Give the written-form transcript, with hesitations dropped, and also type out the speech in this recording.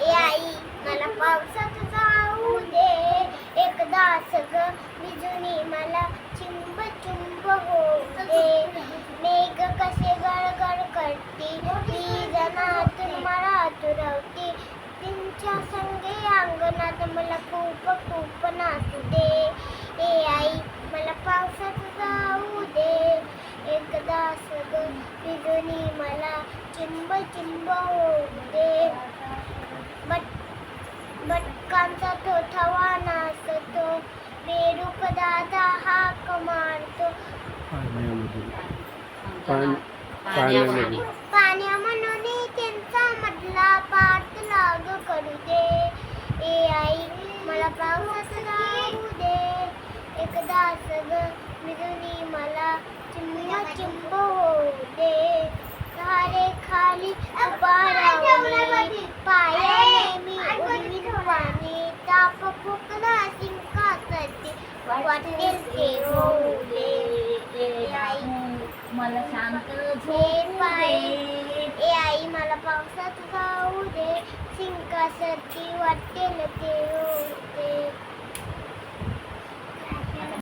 ए आई मला पावसात जाऊ दे एकदा सगळं भिजूनी मला चिंब चिंब होऊ दे मेघ कसे गळगळ करती मी जनातून मला तुरवती तुमच्या संगे अंगणात मला खूप खूप नाचू दे ए आई मला पावसात जाऊ दे एकदा सगळं भिजूनी मला चिंब चिंब होऊ दे बटकांचा तो थवा नाचतो बेडूक दादा हाक मारतो पाण्या म्हणून त्यांचा मधला पाठ लाग करू दे ए आई मला पावसात जाऊ दे एकदा सगळं मिळून मला चिंब चिंब होऊ दे झाडे खाली पायाने मी उडवीन पाणी ताप फुकला शिंका करते वाटेल ते होऊ दे आई मला शांत झोप ए आई मला पावसात जाऊ दे शिंका सरती वाटेल ते होऊ दे